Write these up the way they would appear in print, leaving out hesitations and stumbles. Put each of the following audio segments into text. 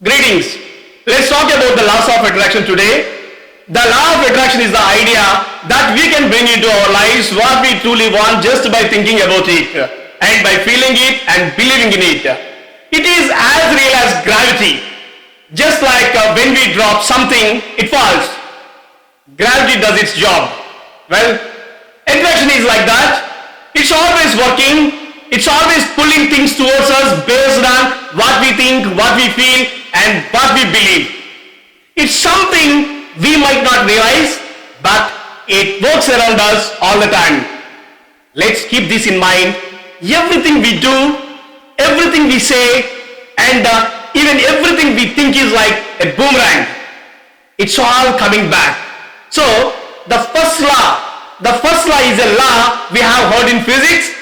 Greetings. Let's talk about the laws of attraction today. The law of attraction is the idea that we can bring into our lives what we truly want just by thinking about it and by feeling it and believing in it. It is as real as gravity. Just like when we drop something, it falls. Gravity does its job. Well, attraction is like that. It's always working. It's always pulling things towards us based on what we think, what we feel, and what we believe. It's something we might not realize, but it works around us all the time. Let's keep this in mind. Everything we do, everything we say, and even everything we think is like a boomerang. It's all coming back. So, the first law is a law we have heard in physics.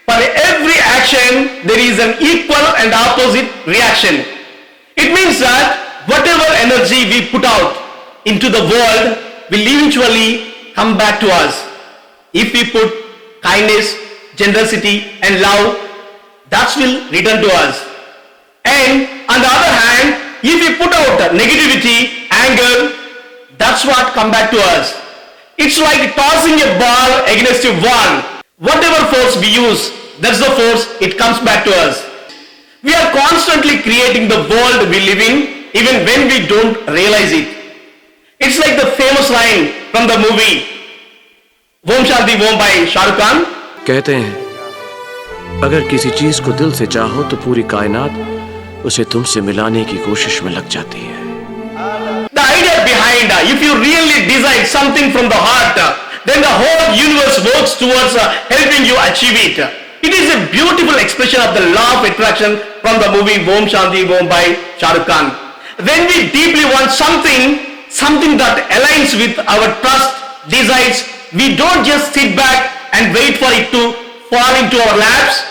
For every action, there is an equal and opposite reaction. It means that whatever energy we put out into the world will eventually come back to us. If we put kindness, generosity and love, that will return to us. And on the other hand, if we put out negativity, anger, that's what come back to us. It's like tossing a ball against a wall. Whatever force we use, that's the force it comes back to us. We are constantly creating the world we live in, even when we don't realize it. It's like the famous line from the movie Om Shanti Om by Shah Rukh Khan. कहते हैं अगर किसी चीज को दिल से चाहो तो पूरी कायनात उसे तुमसे मिलाने की कोशिश में लग जाती है. The idea behind if you really desire something from the heart, then the whole universe works towards helping you achieve it. It is a beautiful expression of the law of attraction from the movie Om Shanti Om by Shah Rukh Khan. When we deeply want something that aligns with our trust, desires, we don't just sit back and wait for it to fall into our laps.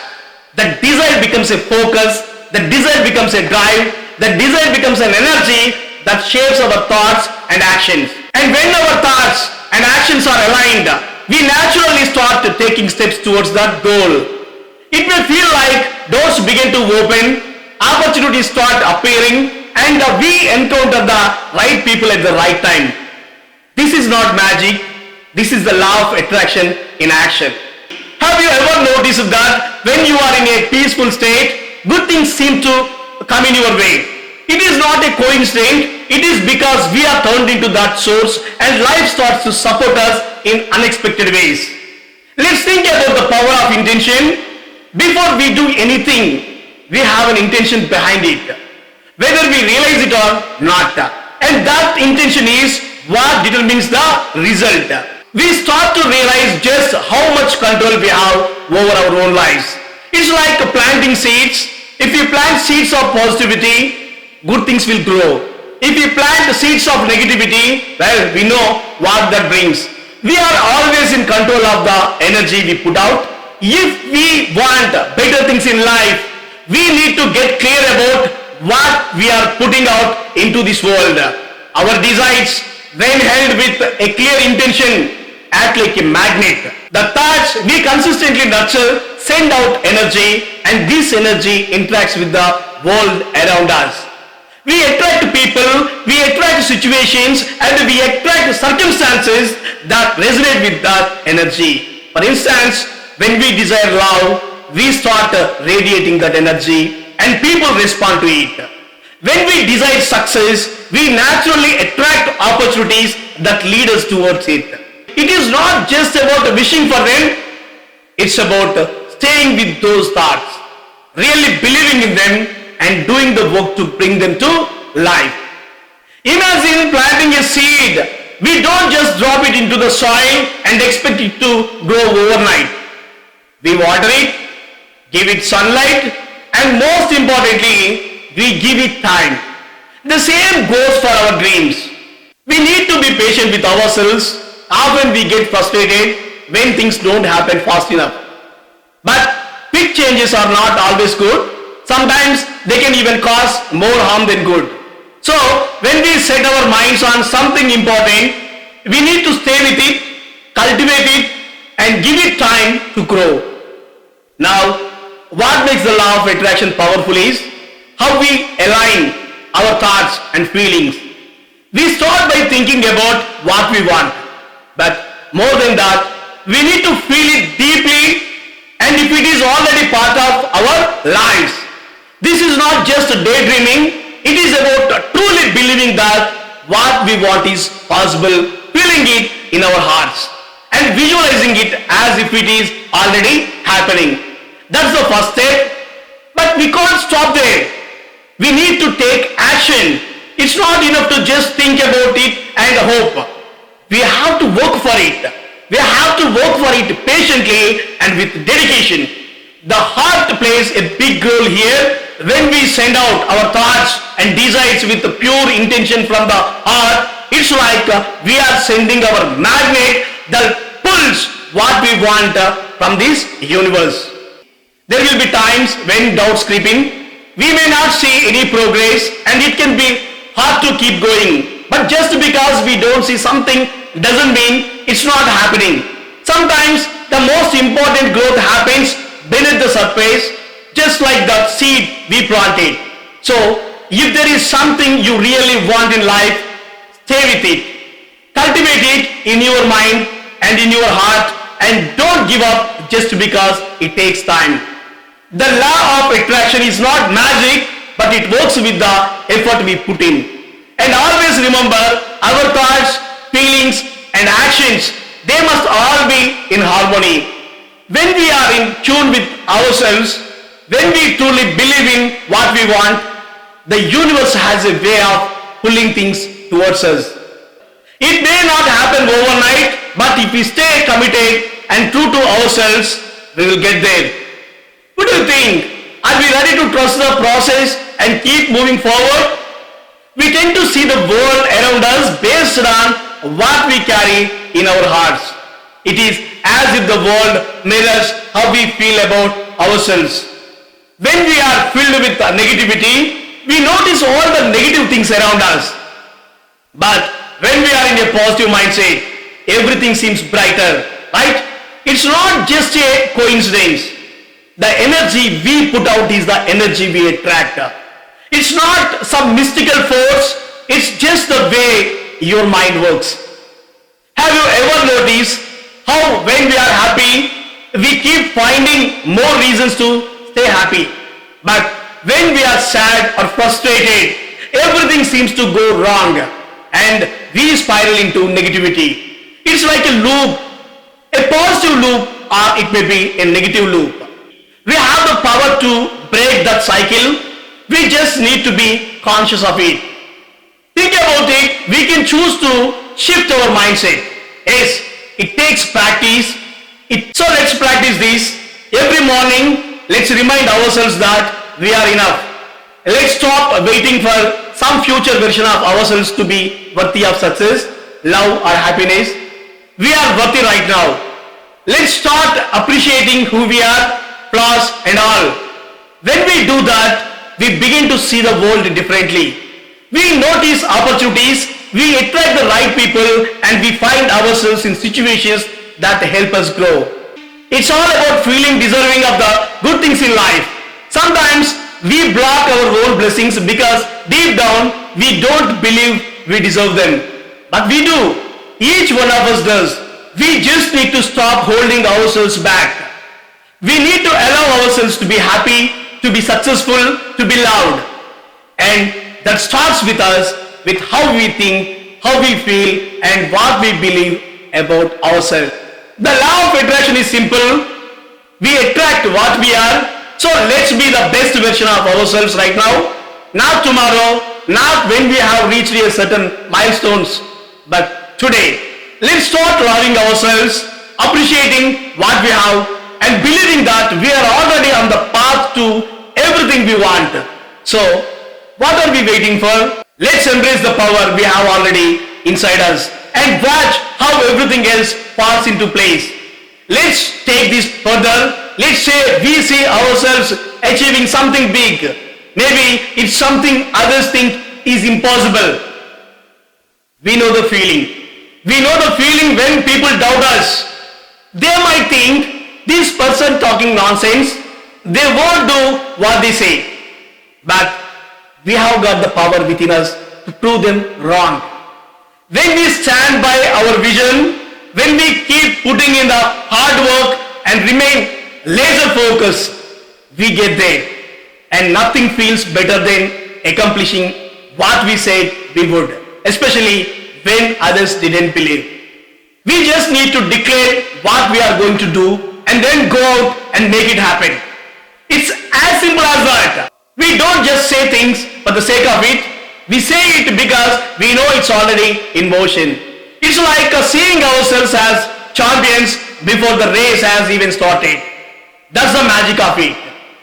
The desire becomes a focus, the desire becomes a drive, the desire becomes an energy that shapes our thoughts and actions. And when our thoughts and actions are aligned, we naturally start taking steps towards that goal. It may feel like doors begin to open, opportunities start appearing, and we encounter the right people at the right time. This is not magic. This is the law of attraction in action. Have you ever noticed that when you are in a peaceful state, good things seem to come in your way? It is not a coincidence. It is because we are turned into that source and life starts to support us in unexpected ways. Let's think about the power of intention. Before we do anything, we have an intention behind it, whether we realize it or not. And that intention is what determines the result. We start to realize just how much control we have over our own lives. It's like planting seeds. If you plant seeds of positivity, good things will grow. If you plant seeds of negativity, well, we know what that brings. We are always in control of the energy we put out. If we want better things in life, we need to get clear about what we are putting out into this world. Our desires, when held with a clear intention, act like a magnet. The thoughts we consistently nurture send out energy, and this energy interacts with the world around us. We attract people, we attract situations, and we attract circumstances that resonate with that energy. For instance, when we desire love, we start radiating that energy and people respond to it. When we desire success, we naturally attract opportunities that lead us towards it. It is not just about wishing for them, it's about staying with those thoughts, really believing in them and doing the work to bring them to life. Imagine planting a seed. We don't just drop it into the soil and expect it to grow overnight. We water it, give it sunlight, and most importantly, we give it time. The same goes for our dreams. We need to be patient with ourselves. Often we get frustrated when things don't happen fast enough. But quick changes are not always good. Sometimes they can even cause more harm than good. So, when we set our minds on something important, we need to stay with it, cultivate it, and give it time to grow. Now, what makes the law of attraction powerful is how we align our thoughts and feelings. We start by thinking about what we want. But more than that, we need to feel it deeply, and if it is already part of our lives. This is not just daydreaming, it is about truly believing that what we want is possible, feeling it in our hearts, and visualizing it as if it is already happening. That's the first step, but we can't stop there. We need to take action. It's not enough to just think about it and hope. We have to work for it. We have to work for it patiently and with dedication. The heart plays a big role here. When we send out our thoughts and desires with pure intention from the heart, it's like we are sending our magnet that pulls what we want from this universe. There will be times when doubts creep in. We may not see any progress and it can be hard to keep going. But just because we don't see something doesn't mean it's not happening. Sometimes the most important growth happens beneath the surface, just like the seed we planted. So, if there is something you really want in life, stay with it. Cultivate it in your mind and in your heart, and don't give up just because it takes time. The law of attraction is not magic, but it works with the effort we put in. And always remember, our thoughts, feelings, and actions, they must all be in harmony. When we are in tune with ourselves, when we truly believe in what we want, the universe has a way of pulling things towards us. It may not happen overnight, but if we stay committed and true to ourselves, we will get there. What do you think? Are we ready to trust the process and keep moving forward? We tend to see the world around us based on what we carry in our hearts. It is as if the world mirrors how we feel about ourselves. When we are filled with negativity, we notice all the negative things around us. But when we are in a positive mindset, everything seems brighter, right? It's not just a coincidence. The energy we put out is the energy we attract. It's not some mystical force, it's just the way your mind works. Have you ever noticed how when we are happy, we keep finding more reasons to stay happy? But when we are sad or frustrated, everything seems to go wrong and we spiral into negativity. It's like a loop, a positive loop, or it may be a negative loop. We have the power to break that cycle. We just need to be conscious of it. Think about it. We can choose to shift our mindset. Yes, it takes practice. So let's practice this. Every morning, let's remind ourselves that we are enough. Let's stop waiting for some future version of ourselves to be worthy of success, love, or happiness. We are worthy right now. Let's start appreciating who we are, flaws and all. When we do that, we begin to see the world differently. We notice opportunities, we attract the right people, and we find ourselves in situations that help us grow. It's all about feeling deserving of the good things in life. Sometimes we block our own blessings because deep down we don't believe we deserve them. But we do. Each one of us does. We just need to stop holding ourselves back. We need to allow ourselves to be happy, to be successful, to be loved. And that starts with us, with how we think, how we feel, and what we believe about ourselves. The law of attraction is simple. We attract what we are. So let's be the best version of ourselves right now. Not tomorrow, not when we have reached a certain milestones, but today. Let's start loving ourselves, appreciating what we have, and believing that we are already on the path to everything we want. So, what are we waiting for? Let's embrace the power we have already inside us and watch how everything else falls into place. Let's take this further. Let's say we see ourselves achieving something big. Maybe it's something others think is impossible. We know the feeling. We know the feeling when people doubt us. They might think, this person talking nonsense, they won't do what they say. But we have got the power within us to prove them wrong. When we stand by our vision, when we keep putting in the hard work and remain laser focused, we get there. And nothing feels better than accomplishing what we said we would, especially when others didn't believe. We just need to declare what we are going to do and then go out and make it happen. It's as simple as that. We don't just say things for the sake of it. We say it because we know it's already in motion. It's like seeing ourselves as champions before the race has even started. That's the magic of it.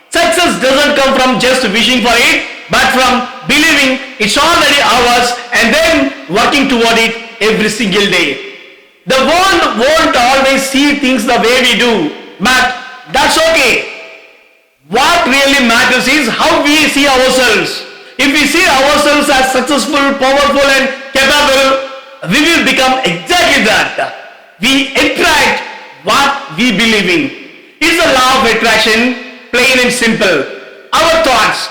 Success doesn't come from just wishing for it, but from believing it's already ours and then working toward it every single day. The world won't always see things the way we do, but that's okay. What really matters is how we see ourselves. If we see ourselves as successful, powerful and capable, we will become exactly that. We attract what we believe in. It's the law of attraction, plain and simple. Our thoughts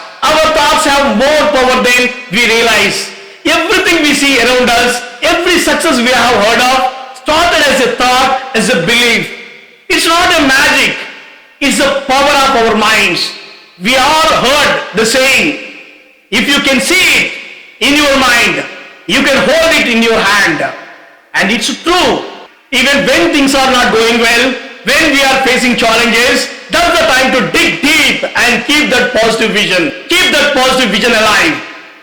have more power than we realize. Everything we see around us, every success we have heard of, started as a thought, as a belief. It's not a magic. It's the power of our minds. We all heard the saying, if you can see it in your mind, you can hold it in your hand. And it's true. Even when things are not going well, when we are facing challenges, that's the time to dig deep and keep that positive vision. Keep that positive vision alive.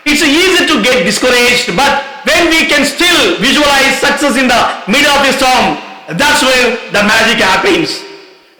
It's easy to get discouraged, but when we can still visualize success in the middle of the storm, that's when the magic happens.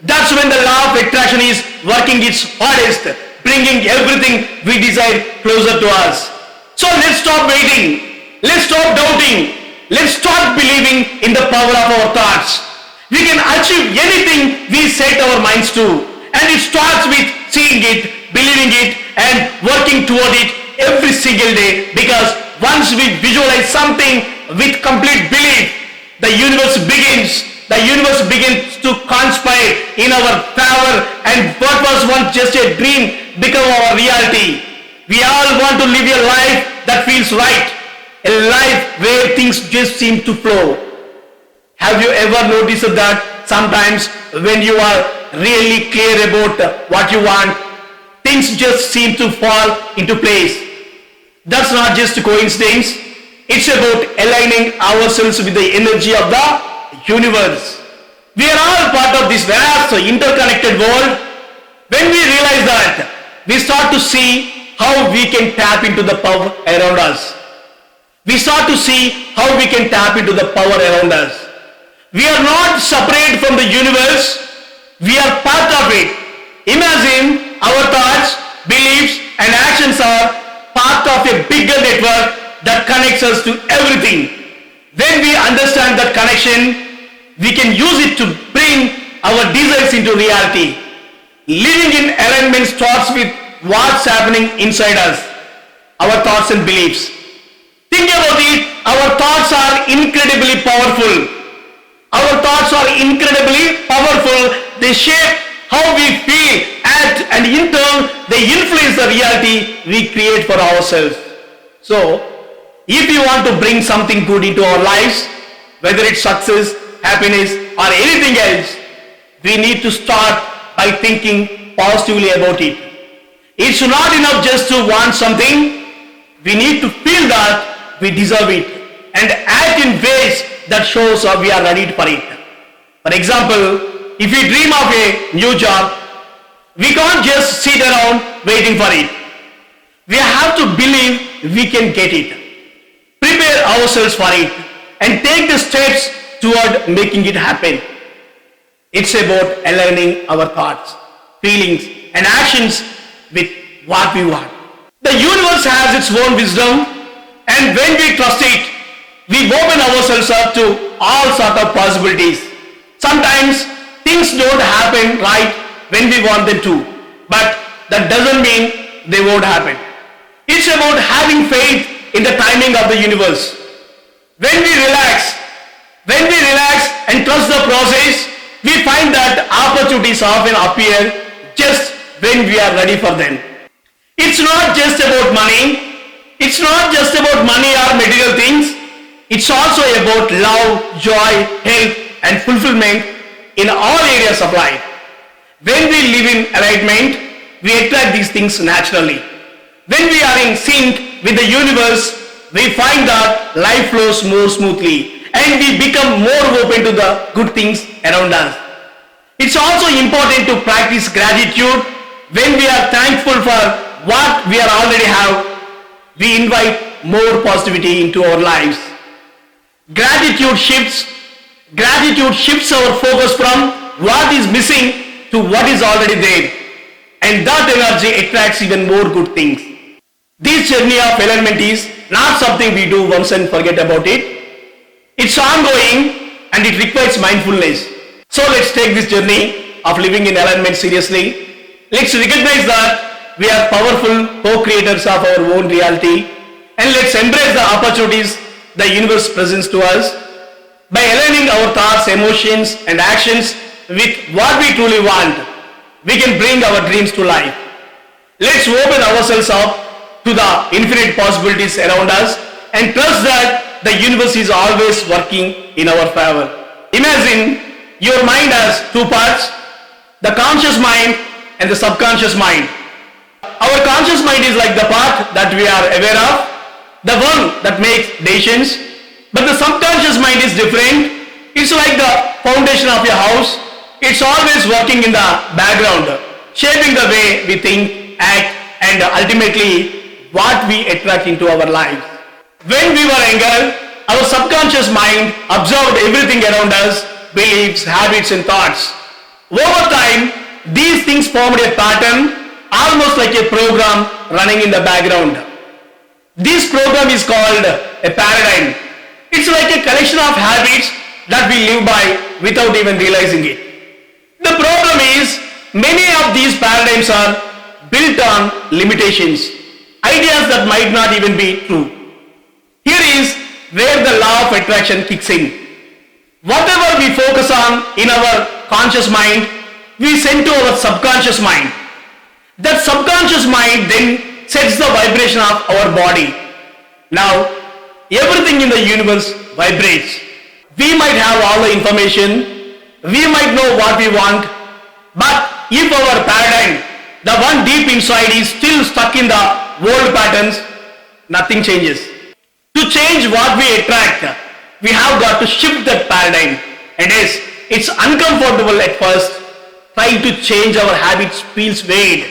That's when the law of attraction is working its hardest, bringing everything we desire closer to us. So let's stop waiting. Let's stop doubting. Let's start believing in the power of our thoughts. We can achieve anything we set our minds to. And it starts with seeing it, believing it, and working toward it every single day. Because once we visualize something with complete belief, the universe begins to conspire in our favor, and what was once just a dream become our reality. We all want to live a life that feels right, a life where things just seem to flow. Have you ever noticed that sometimes when you are really clear about what you want, things just seem to fall into place? That's not just a coincidence. It's about aligning ourselves with the energy of the universe. We are all part of this vast interconnected world. When we realize that, we start to see how we can tap into the power around us. We start to see how we can tap into the power around us. We are not separate from the universe. We are part of it. Imagine our thoughts, beliefs and actions are part of a bigger network that connects us to everything. When we understand that connection, we can use it to bring our desires into reality. Living in alignment starts with what's happening inside us, our thoughts and beliefs. Think about it, our thoughts are incredibly powerful. Our thoughts are incredibly powerful. They shape how we feel, act, and in turn, they influence the reality we create for ourselves. So, if you want to bring something good into our lives, whether it's success, happiness, or anything else, we need to start by thinking positively about it. It's not enough just to want something. We need to feel that we deserve it and act in ways that shows we are ready for it. For example, if we dream of a new job, we can't just sit around waiting for it. We have to believe we can get it, prepare ourselves for it, and take the steps toward making it happen. It's about aligning our thoughts, feelings, and actions with what we want. The universe has its own wisdom, and when we trust it, we open ourselves up to all sorts of possibilities. Sometimes things don't happen right when we want them to, but that doesn't mean they won't happen. It's about having faith in the timing of the universe. When we relax and trust the process, we find that opportunities often appear just when we are ready for them. It's not just about money. It's not just about money or material things. It's also about love, joy, health, and fulfillment in all areas of life. When we live in alignment, we attract these things naturally. When we are in sync with the universe, we find that life flows more smoothly and we become more open to the good things around us. It's also important to practice gratitude. When we are thankful for what we already have, we invite more positivity into our lives. Gratitude shifts our focus from what is missing to what is already there. And that energy attracts even more good things. This journey of alignment is not something we do once and forget about it. It's ongoing and it requires mindfulness. So let's take this journey of living in alignment seriously. Let's recognize that we are powerful co-creators of our own reality, and let's embrace the opportunities the universe presents to us. By aligning our thoughts, emotions, and actions with what we truly want, we can bring our dreams to life. Let's open ourselves up to the infinite possibilities around us and trust that the universe is always working in our favor. Imagine your mind has two parts, the conscious mind and the subconscious mind. Our conscious mind is like the part that we are aware of, the one that makes decisions, but the subconscious mind is different. It's like the foundation of your house. It's always working in the background, shaping the way we think, act, and ultimately what we attract into our lives. When we were younger, our subconscious mind absorbed everything around us, beliefs, habits, and thoughts. Over time, these things formed a pattern, almost like a program running in the background. This program is called a paradigm. It's like a collection of habits that we live by without even realizing it. The problem is, many of these paradigms are built on limitations, ideas that might not even be true. Here is where the law of attraction kicks in. Whatever we focus on in our conscious mind, we send to our subconscious mind. That subconscious mind then sets the vibration of our body. Now, everything in the universe vibrates. We might have all the information, we might know what we want, but if our paradigm, the one deep inside, is still stuck in the old patterns, nothing changes. To change what we attract, we have got to shift that paradigm. And yes, it's uncomfortable at first. Trying to change our habits feels vague,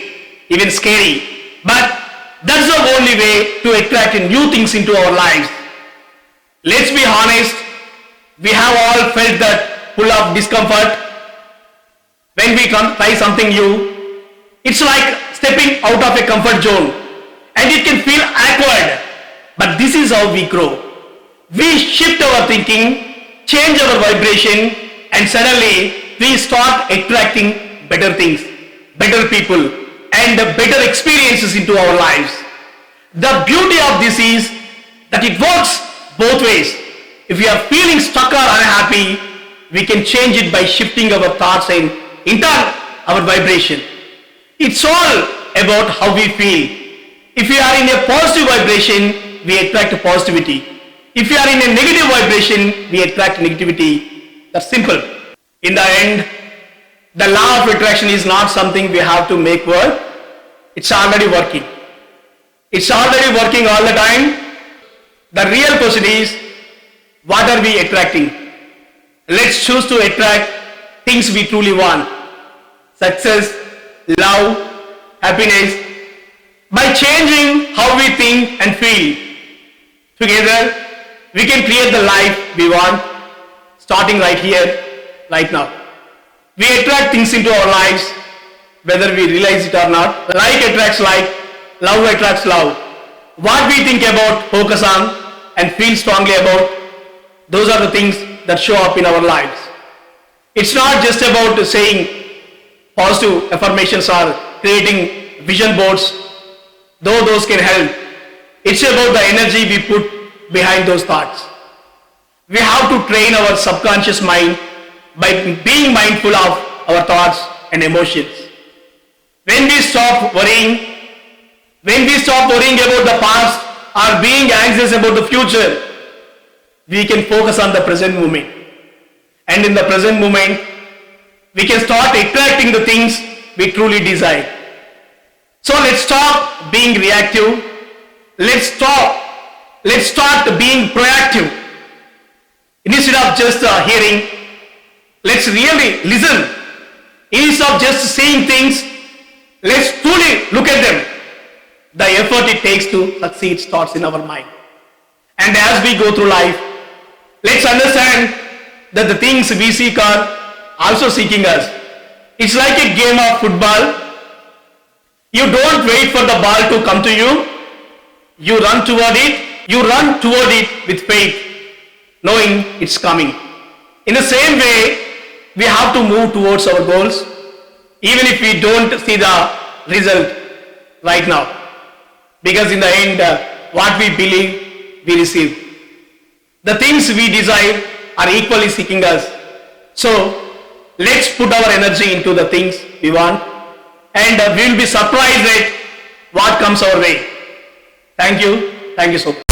even scary. But that's the only way to attract new things into our lives. Let's be honest, we have all felt that pull of discomfort when we try something new. It's like stepping out of a comfort zone and it can feel awkward. But this is how we grow. We shift our thinking, change our vibration, and suddenly we start attracting better things, better people, and better experiences into our lives. The beauty of this is that it works both ways. If we are feeling stuck or unhappy, we can change it by shifting our thoughts and in turn our vibration. It's all about how we feel. If we are in a positive vibration, we attract positivity. If we are in a negative vibration, we attract negativity. That's simple. In the end, the law of attraction is not something we have to make work. It's already working. It's already working all the time. The real question is, what are we attracting? Let's choose to attract things we truly want. Success, love, happiness. By changing how we think and feel, together we can create the life we want, starting right here, right now. We attract things into our lives, whether we realize it or not. Like attracts like, love attracts love. What we think about, focus on, and feel strongly about, those are the things that show up in our lives. It's not just about saying positive affirmations or creating vision boards, though those can help. It's about the energy we put behind those thoughts. We have to train our subconscious mind by being mindful of our thoughts and emotions. When we stop worrying, When we stop worrying about the past or being anxious about the future, we can focus on the present moment. And in the present moment, we can start attracting the things we truly desire. So let's stop being reactive. Let's start being proactive. Instead of just hearing, let's really listen. Instead of just saying things, let's truly look at them. The effort it takes to succeed starts in our mind. And as we go through life, let's understand that the things we seek are also seeking us. It's like a game of football. You don't wait for the ball to come to you. You run toward it. You run toward it with faith, knowing it's coming. In the same way, we have to move towards our goals, even if we don't see the result right now. Because in the end, what we believe, we receive. The things we desire are equally seeking us. So, let's put our energy into the things we want, and we will be surprised at what comes our way. Thank you so much.